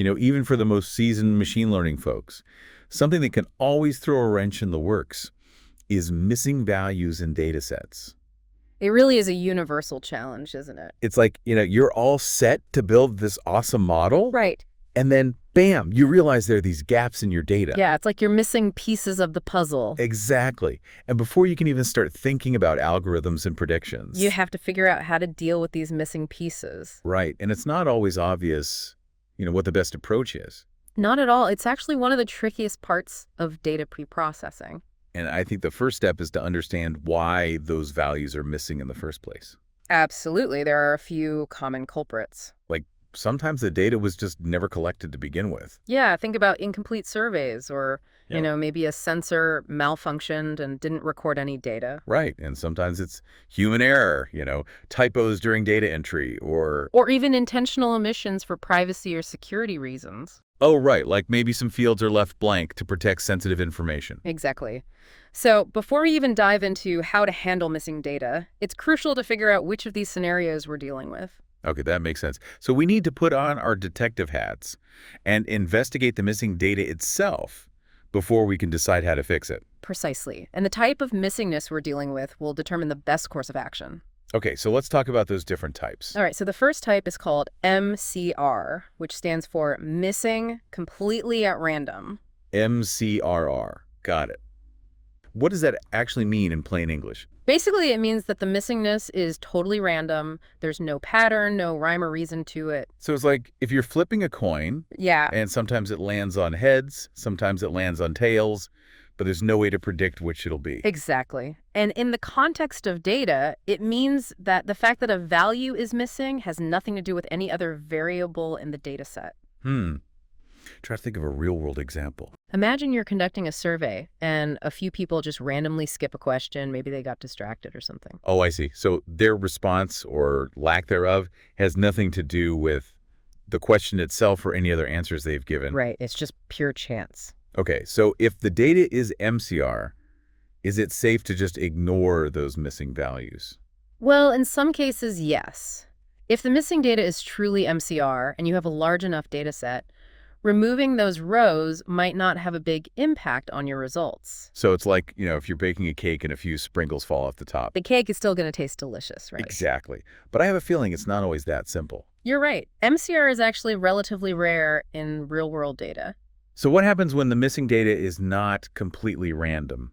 Even for the most seasoned machine learning folks, something that can always throw a wrench in the works is missing values in data sets. It really is a universal challenge, isn't it? It's like, you're all set to build this awesome model, Right. and then, bam, you realize there are these gaps in your data. Yeah, it's like you're missing pieces of the puzzle. Exactly. And before you can even start thinking about algorithms and predictions. You have to figure out how to deal with these missing pieces. Right. And it's not always obvious, what the best approach is. Not at all. It's actually one of the trickiest parts of data preprocessing. And I think the first step is to understand why those values are missing in the first place. Absolutely. There are a few common culprits. Like, sometimes the data was just never collected to begin with. Yeah, think about incomplete surveys or, maybe a sensor malfunctioned and didn't record any data. Right. And sometimes it's human error, typos during data entry or even intentional omissions for privacy or security reasons. oh, right. Like maybe some fields are left blank to protect sensitive information. Exactly. So before we even dive into how to handle missing data, it's crucial to figure out which of these scenarios we're dealing with. Okay, that makes sense. So we need to put on our detective hats and investigate the missing data itself before we can decide how to fix it. Precisely. And the type of missingness we're dealing with will determine the best course of action. Okay, so let's talk about those different types. All right, so the first type is called MCR, which stands for missing completely at random. MCRR. Got it. What does that actually mean in plain English? Basically, it means that the missingness is totally random. There's no pattern, no rhyme or reason to it. So it's like if you're flipping a coin, Yeah. and sometimes it lands on heads, sometimes it lands on tails, but there's no way to predict which it'll be. Exactly. And in the context of data, it means that the fact that a value is missing has nothing to do with any other variable in the data set. Try to think of a real-world example. Imagine you're conducting a survey and a few people just randomly skip a question. Maybe they got distracted or something. Oh, I see. So their response or lack thereof has nothing to do with the question itself or any other answers they've given. Right. It's just pure chance. Okay, so if the data is MCR, is it safe to just ignore those missing values? Well, in some cases, yes. If the missing data is truly MCR and you have a large enough data set, removing those rows might not have a big impact on your results. So it's like, if you're baking a cake and a few sprinkles fall off the top. The cake is still going to taste delicious, right? Exactly. But I have a feeling it's not always that simple. You're right. MCR is actually relatively rare in real-world data. So what happens when the missing data is not completely random?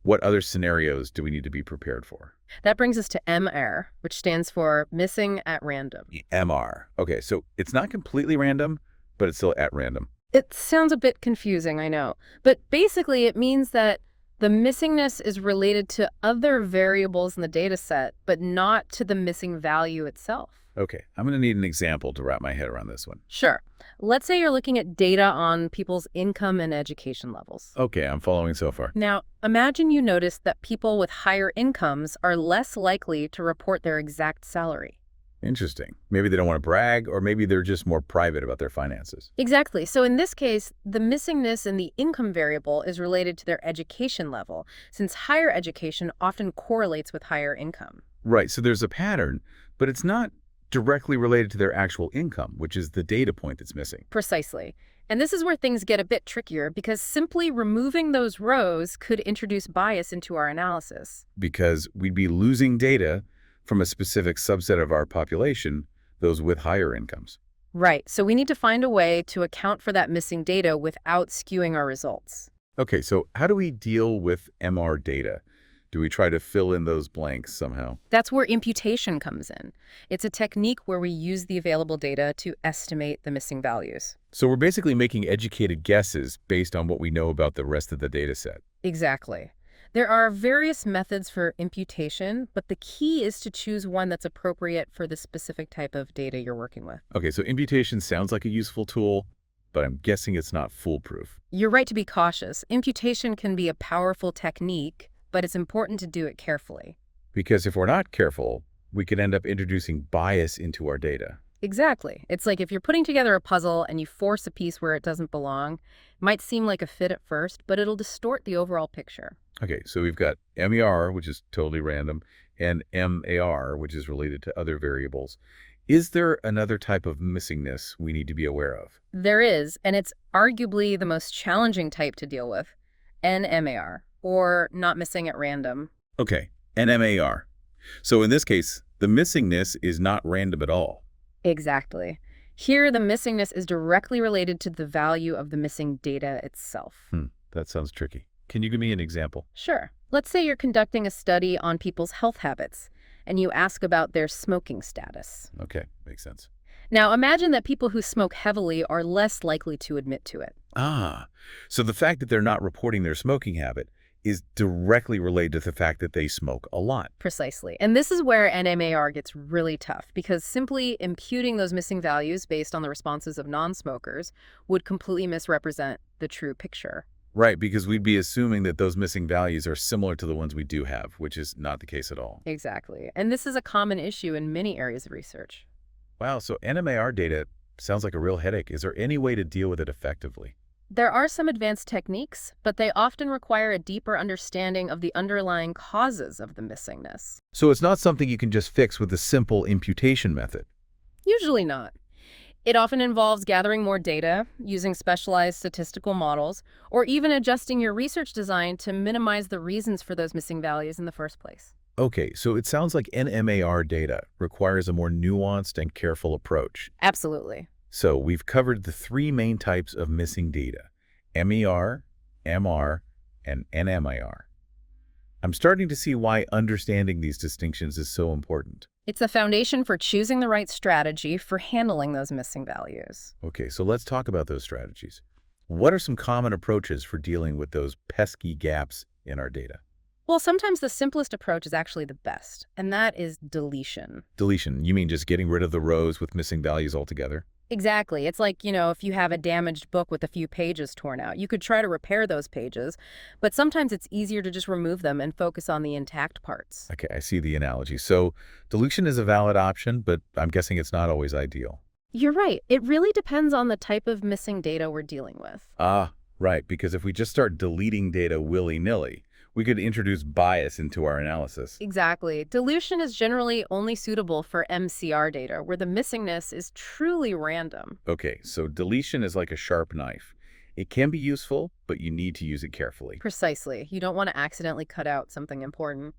What other scenarios do we need to be prepared for? That brings us to MAR, which stands for missing at random. MR. Okay, so it's not completely random, but it's still at random. It sounds a bit confusing, I know. But basically, it means that the missingness is related to other variables in the data set, but not to the missing value itself. Okay, I'm going to need an example to wrap my head around this one. Sure. Let's say you're looking at data on people's income and education levels. Okay, I'm following so far. Now, imagine you notice that people with higher incomes are less likely to report their exact salary. Interesting. Maybe they don't want to brag, or maybe they're just more private about their finances. Exactly. So in this case, the missingness in the income variable is related to their education level, since higher education often correlates with higher income. Right, so there's a pattern, but it's not directly related to their actual income, which is the data point that's missing. Precisely. And this is where things get a bit trickier because simply removing those rows could introduce bias into our analysis. Because we'd be losing data from a specific subset of our population, those with higher incomes. Right. So we need to find a way to account for that missing data without skewing our results. Okay, so how do we deal with MR data? Do we try to fill in those blanks somehow? That's where imputation comes in. It's a technique where we use the available data to estimate the missing values. So we're basically making educated guesses based on what we know about the rest of the data set. Exactly. There are various methods for imputation, but the key is to choose one that's appropriate for the specific type of data you're working with. Okay, so imputation sounds like a useful tool, but I'm guessing it's not foolproof. You're right to be cautious. Imputation can be a powerful technique, but it's important to do it carefully. Because if we're not careful, we could end up introducing bias into our data. Exactly. It's like if you're putting together a puzzle and you force a piece where it doesn't belong, it might seem like a fit at first, but it'll distort the overall picture. Okay, so we've got MER, which is totally random, and MAR, which is related to other variables. Is there another type of missingness we need to be aware of? There is, and it's arguably the most challenging type to deal with, NMAR, or not missing at random. Okay, NMAR. So in this case, the missingness is not random at all. Exactly. Here, the missingness is directly related to the value of the missing data itself. That sounds tricky. Can you give me an example? Sure. Let's say you're conducting a study on people's health habits, and you ask about their smoking status. Okay, makes sense. Now, imagine that people who smoke heavily are less likely to admit to it. So the fact that they're not reporting their smoking habit is directly related to the fact that they smoke a lot. Precisely. And this is where NMAR gets really tough, because simply imputing those missing values based on the responses of non-smokers would completely misrepresent the true picture. Right, because we'd be assuming that those missing values are similar to the ones we do have, which is not the case at all. Exactly. And this is a common issue in many areas of research. Wow, so NMAR data sounds like a real headache. Is there any way to deal with it effectively? There are some advanced techniques, but they often require a deeper understanding of the underlying causes of the missingness. So it's not something you can just fix with a simple imputation method. Usually not. It often involves gathering more data, using specialized statistical models, or even adjusting your research design to minimize the reasons for those missing values in the first place. Okay, so it sounds like NMAR data requires a more nuanced and careful approach. Absolutely. So we've covered the three main types of missing data: MER, MR, and NMAR. I'm starting to see why understanding these distinctions is so important. It's the foundation for choosing the right strategy for handling those missing values. Okay, so let's talk about those strategies. What are some common approaches for dealing with those pesky gaps in our data? Well, sometimes the simplest approach is actually the best, and that is deletion. Deletion, you mean just getting rid of the rows with missing values altogether? Exactly. It's like, if you have a damaged book with a few pages torn out, you could try to repair those pages, but sometimes it's easier to just remove them and focus on the intact parts. Okay, I see the analogy. So deletion is a valid option, but I'm guessing it's not always ideal. You're right. It really depends on the type of missing data we're dealing with. Right, because if we just start deleting data willy-nilly, we could introduce bias into our analysis. Exactly. Dilution is generally only suitable for MCR data, where the missingness is truly random. Okay, so deletion is like a sharp knife. It can be useful, but you need to use it carefully. Precisely. You don't want to accidentally cut out something important.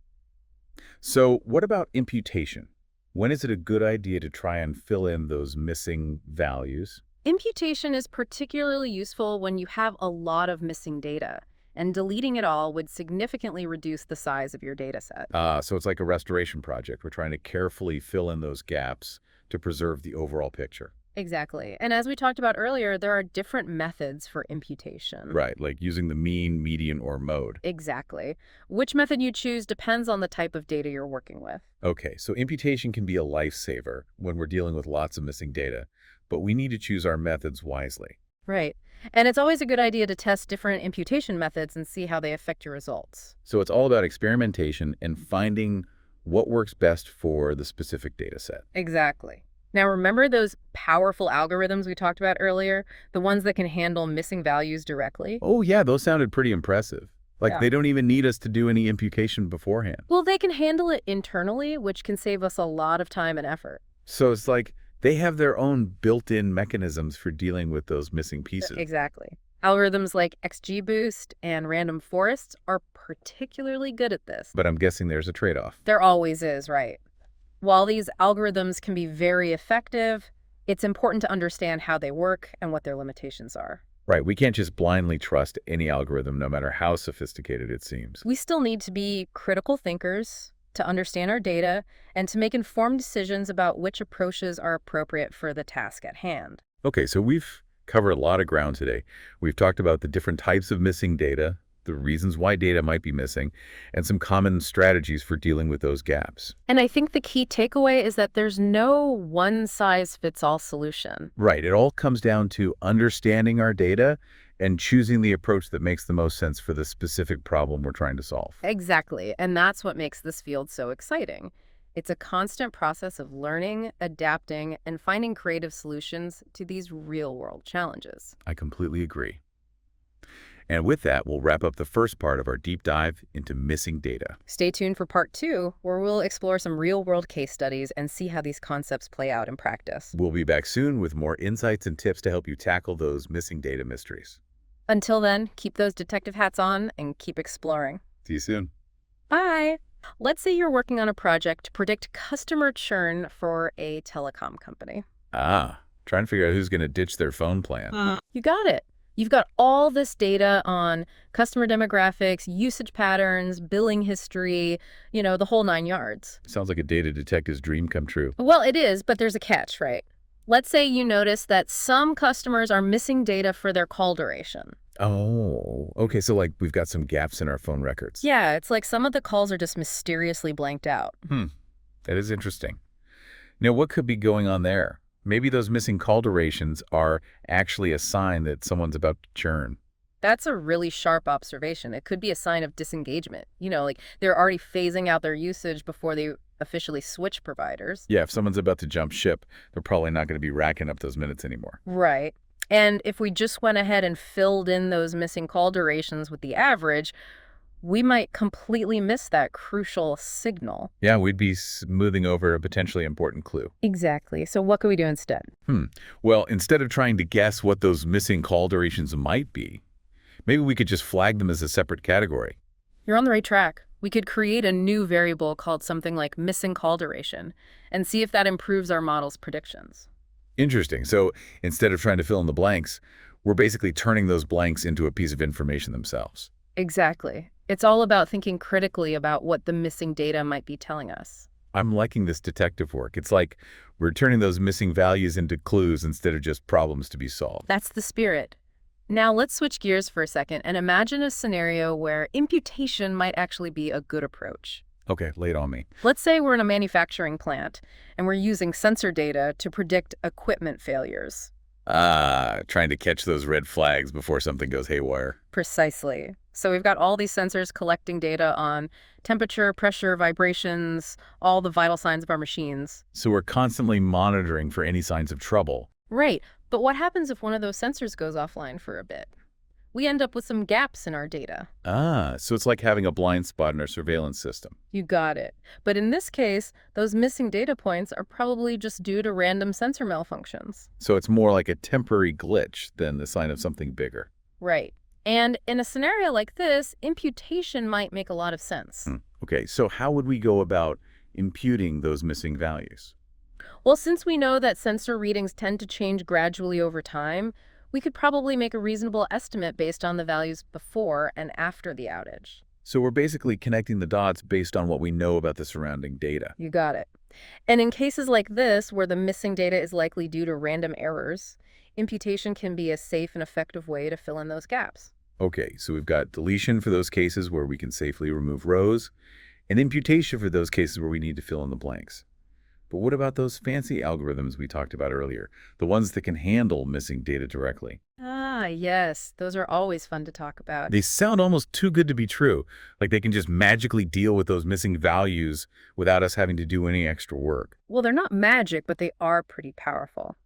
So what about imputation? When is it a good idea to try and fill in those missing values? Imputation is particularly useful when you have a lot of missing data, and deleting it all would significantly reduce the size of your data set. So it's like a restoration project. We're trying to carefully fill in those gaps to preserve the overall picture. Exactly. And as we talked about earlier, there are different methods for imputation. Right, like using the mean, median, or mode. Exactly. Which method you choose depends on the type of data you're working with. Okay, so imputation can be a lifesaver when we're dealing with lots of missing data, but we need to choose our methods wisely. Right. And it's always a good idea to test different imputation methods and see how they affect your results. So it's all about experimentation and finding what works best for the specific data set. Exactly. Now, remember those powerful algorithms we talked about earlier? The ones that can handle missing values directly? Oh yeah, those sounded pretty impressive. Like Yeah. they don't even need us to do any imputation beforehand. Well, they can handle it internally, which can save us a lot of time and effort. So it's like they have their own built-in mechanisms for dealing with those missing pieces. Exactly. Algorithms like XGBoost and Random Forests are particularly good at this. But I'm guessing there's a trade-off. There always is, right? While these algorithms can be very effective, it's important to understand how they work and what their limitations are. Right, we can't just blindly trust any algorithm, no matter how sophisticated it seems. We still need to be critical thinkers, to understand our data, and to make informed decisions about which approaches are appropriate for the task at hand. Okay, so we've covered a lot of ground today. We've talked about the different types of missing data, the reasons why data might be missing, and some common strategies for dealing with those gaps. And I think the key takeaway is that there's no one-size-fits-all solution. Right, it all comes down to understanding our data and choosing the approach that makes the most sense for the specific problem we're trying to solve. Exactly, and that's what makes this field so exciting. It's a constant process of learning, adapting, and finding creative solutions to these real-world challenges. I completely agree. And with that, we'll wrap up the first part of our deep dive into missing data. Stay tuned for part 2, where we'll explore some real-world case studies and see how these concepts play out in practice. We'll be back soon with more insights and tips to help you tackle those missing data mysteries. Until then, keep those detective hats on and keep exploring. See you soon. Bye! Let's say you're working on a project to predict customer churn for a telecom company. Trying to figure out who's going to ditch their phone plan. You got it. You've got all this data on customer demographics, usage patterns, billing history, the whole 9 yards. Sounds like a data detective's dream come true. Well, it is, but there's a catch, right? Let's say you notice that some customers are missing data for their call duration. Oh, okay. So like we've got some gaps in our phone records. Yeah, it's like some of the calls are just mysteriously blanked out. That is interesting. Now, what could be going on there? Maybe those missing call durations are actually a sign that someone's about to churn. That's a really sharp observation. It could be a sign of disengagement. Like they're already phasing out their usage before they officially switch providers. Yeah, if someone's about to jump ship, they're probably not going to be racking up those minutes anymore. Right. And if we just went ahead and filled in those missing call durations with the average, we might completely miss that crucial signal. Yeah, we'd be smoothing over a potentially important clue. Exactly. So what could we do instead? Well, instead of trying to guess what those missing call durations might be, maybe we could just flag them as a separate category. You're on the right track. We could create a new variable called something like missing call duration and see if that improves our model's predictions. Interesting. So instead of trying to fill in the blanks, we're basically turning those blanks into a piece of information themselves. Exactly. It's all about thinking critically about what the missing data might be telling us. I'm liking this detective work. It's like we're turning those missing values into clues instead of just problems to be solved. That's the spirit. Now let's switch gears for a second and imagine a scenario where imputation might actually be a good approach. Okay, lay it on me. Let's say we're in a manufacturing plant and we're using sensor data to predict equipment failures. Trying to catch those red flags before something goes haywire. Precisely. So we've got all these sensors collecting data on temperature, pressure, vibrations, all the vital signs of our machines. So we're constantly monitoring for any signs of trouble. Right. But what happens if one of those sensors goes offline for a bit? We end up with some gaps in our data. So it's like having a blind spot in our surveillance system. You got it. But in this case, those missing data points are probably just due to random sensor malfunctions. So it's more like a temporary glitch than the sign of something bigger. Right. And in a scenario like this, imputation might make a lot of sense. Okay, so how would we go about imputing those missing values? Well, since we know that sensor readings tend to change gradually over time, we could probably make a reasonable estimate based on the values before and after the outage. So we're basically connecting the dots based on what we know about the surrounding data. You got it. And in cases like this, where the missing data is likely due to random errors, imputation can be a safe and effective way to fill in those gaps. Okay, so we've got deletion for those cases where we can safely remove rows, and imputation for those cases where we need to fill in the blanks. But what about those fancy algorithms we talked about earlier, the ones that can handle missing data directly? Yes. Those are always fun to talk about. They sound almost too good to be true, like they can just magically deal with those missing values without us having to do any extra work. Well, they're not magic, but they are pretty powerful.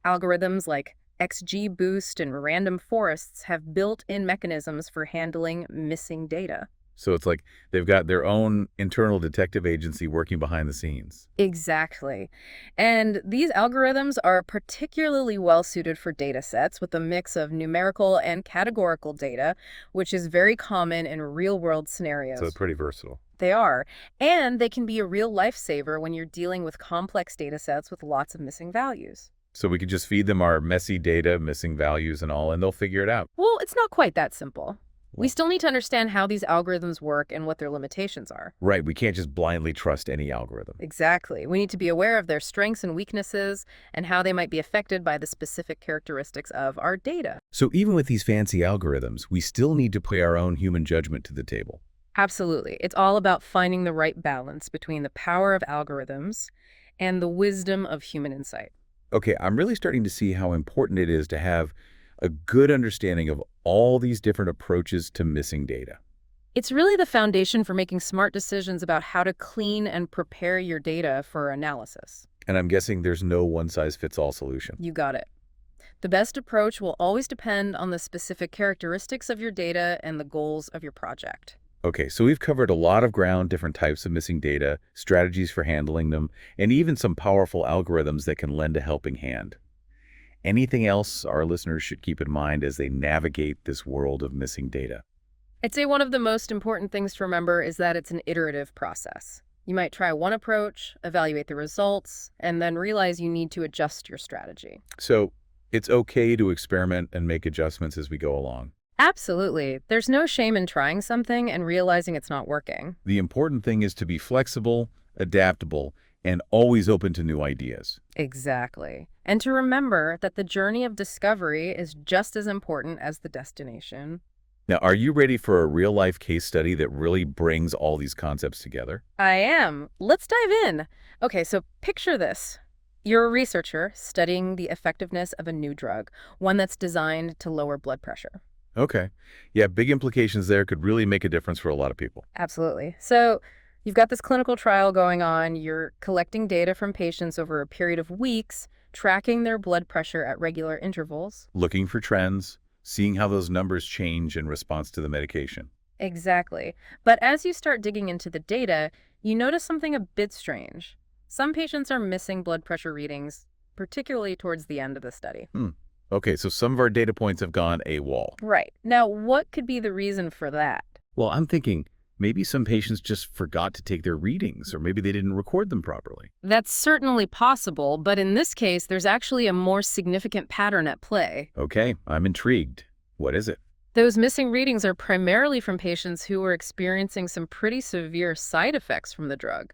Algorithms like XGBoost and Random Forests have built-in mechanisms for handling missing data. So it's like they've got their own internal detective agency working behind the scenes. Exactly. And these algorithms are particularly well-suited for data sets with a mix of numerical and categorical data, which is very common in real-world scenarios. So it's pretty versatile. They are. And they can be a real lifesaver when you're dealing with complex data sets with lots of missing values. So we could just feed them our messy data, missing values and all, and they'll figure it out. Well, it's not quite that simple. We still need to understand how these algorithms work and what their limitations are. Right, we can't just blindly trust any algorithm. Exactly. We need to be aware of their strengths and weaknesses and how they might be affected by the specific characteristics of our data. So even with these fancy algorithms, we still need to put our own human judgment to the table. Absolutely. It's all about finding the right balance between the power of algorithms and the wisdom of human insight. Okay, I'm really starting to see how important it is to have a good understanding of all these different approaches to missing data. It's really the foundation for making smart decisions about how to clean and prepare your data for analysis. And I'm guessing there's no one-size-fits-all solution. You got it. The best approach will always depend on the specific characteristics of your data and the goals of your project. Okay, so we've covered a lot of ground, different types of missing data, strategies for handling them, and even some powerful algorithms that can lend a helping hand. Anything else our listeners should keep in mind as they navigate this world of missing data? I'd say one of the most important things to remember is that it's an iterative process. You might try one approach, evaluate the results, and then realize you need to adjust your strategy. So it's okay to experiment and make adjustments as we go along. Absolutely. There's no shame in trying something and realizing it's not working. The important thing is to be flexible, adaptable, and always open to new ideas. Exactly. And to remember that the journey of discovery is just as important as the destination. Now, are you ready for a real-life case study that really brings all these concepts together? I am. Let's dive in. Okay, so picture this. You're a researcher studying the effectiveness of a new drug, one that's designed to lower blood pressure. Okay. Yeah, big implications there could really make a difference for a lot of people. Absolutely. So you've got this clinical trial going on. You're collecting data from patients over a period of weeks, tracking their blood pressure at regular intervals. Looking for trends, seeing how those numbers change in response to the medication. Exactly. But as you start digging into the data, you notice something a bit strange. Some patients are missing blood pressure readings, particularly towards the end of the study. Okay, so some of our data points have gone AWOL. Right. Now, what could be the reason for that? Well, I'm thinking maybe some patients just forgot to take their readings, or maybe they didn't record them properly. That's certainly possible, but in this case, there's actually a more significant pattern at play. Okay, I'm intrigued. What is it? Those missing readings are primarily from patients who were experiencing some pretty severe side effects from the drug.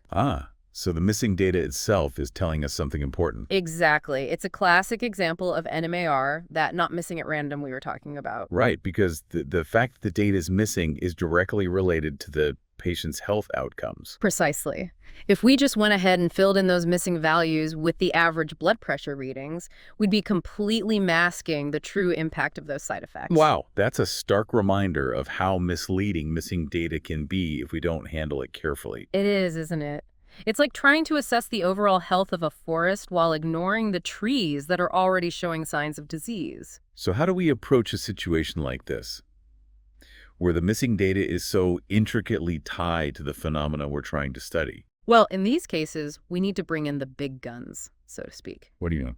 So the missing data itself is telling us something important. Exactly. It's a classic example of NMAR, that not missing at random we were talking about. Right, because the fact that the data is missing is directly related to the patient's health outcomes. Precisely. If we just went ahead and filled in those missing values with the average blood pressure readings, we'd be completely masking the true impact of those side effects. Wow, that's a stark reminder of how misleading missing data can be if we don't handle it carefully. It is, isn't it? It's like trying to assess the overall health of a forest while ignoring the trees that are already showing signs of disease. So how do we approach a situation like this, where the missing data is so intricately tied to the phenomena we're trying to study? Well, in these cases, we need to bring in the big guns, so to speak. What do you know?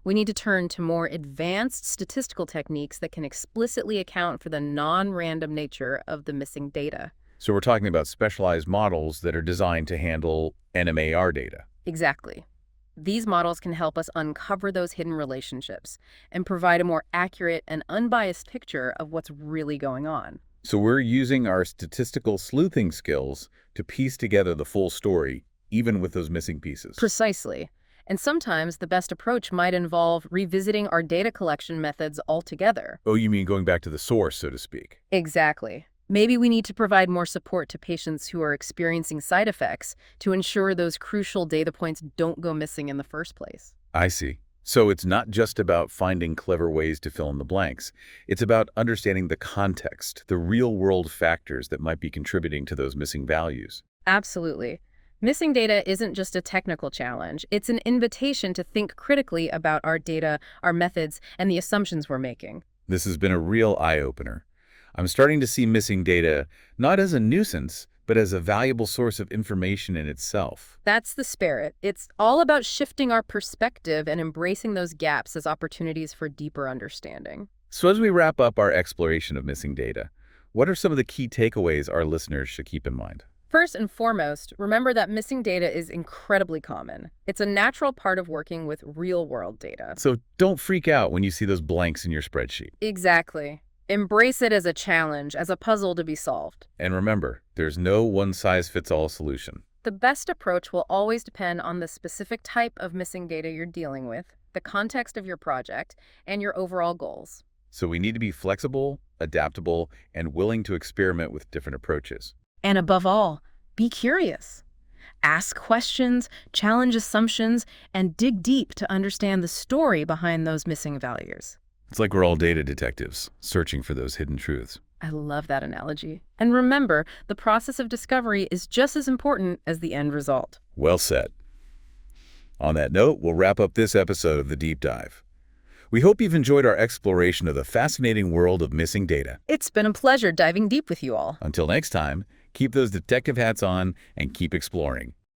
We need to turn to more advanced statistical techniques that can explicitly account for the non-random nature of the missing data. So we're talking about specialized models that are designed to handle NMAR data. Exactly. These models can help us uncover those hidden relationships and provide a more accurate and unbiased picture of what's really going on. So we're using our statistical sleuthing skills to piece together the full story, even with those missing pieces. Precisely. And sometimes the best approach might involve revisiting our data collection methods altogether. Oh, you mean going back to the source, so to speak? Exactly. Maybe we need to provide more support to patients who are experiencing side effects to ensure those crucial data points don't go missing in the first place. I see. So it's not just about finding clever ways to fill in the blanks. It's about understanding the context, the real-world factors that might be contributing to those missing values. Absolutely. Missing data isn't just a technical challenge. It's an invitation to think critically about our data, our methods, and the assumptions we're making. This has been a real eye-opener. I'm starting to see missing data not as a nuisance, but as a valuable source of information in itself. That's the spirit. It's all about shifting our perspective and embracing those gaps as opportunities for deeper understanding. So as we wrap up our exploration of missing data, what are some of the key takeaways our listeners should keep in mind? First and foremost, remember that missing data is incredibly common. It's a natural part of working with real-world data. So don't freak out when you see those blanks in your spreadsheet. Exactly. Embrace it as a challenge, as a puzzle to be solved. And remember, there's no one-size-fits-all solution. The best approach will always depend on the specific type of missing data you're dealing with, the context of your project, and your overall goals. So we need to be flexible, adaptable, and willing to experiment with different approaches. And above all, be curious. Ask questions, challenge assumptions, and dig deep to understand the story behind those missing values. It's like we're all data detectives, searching for those hidden truths. I love that analogy. And remember, the process of discovery is just as important as the end result. Well said. On that note, we'll wrap up this episode of The Deep Dive. We hope you've enjoyed our exploration of the fascinating world of missing data. It's been a pleasure diving deep with you all. Until next time, keep those detective hats on and keep exploring.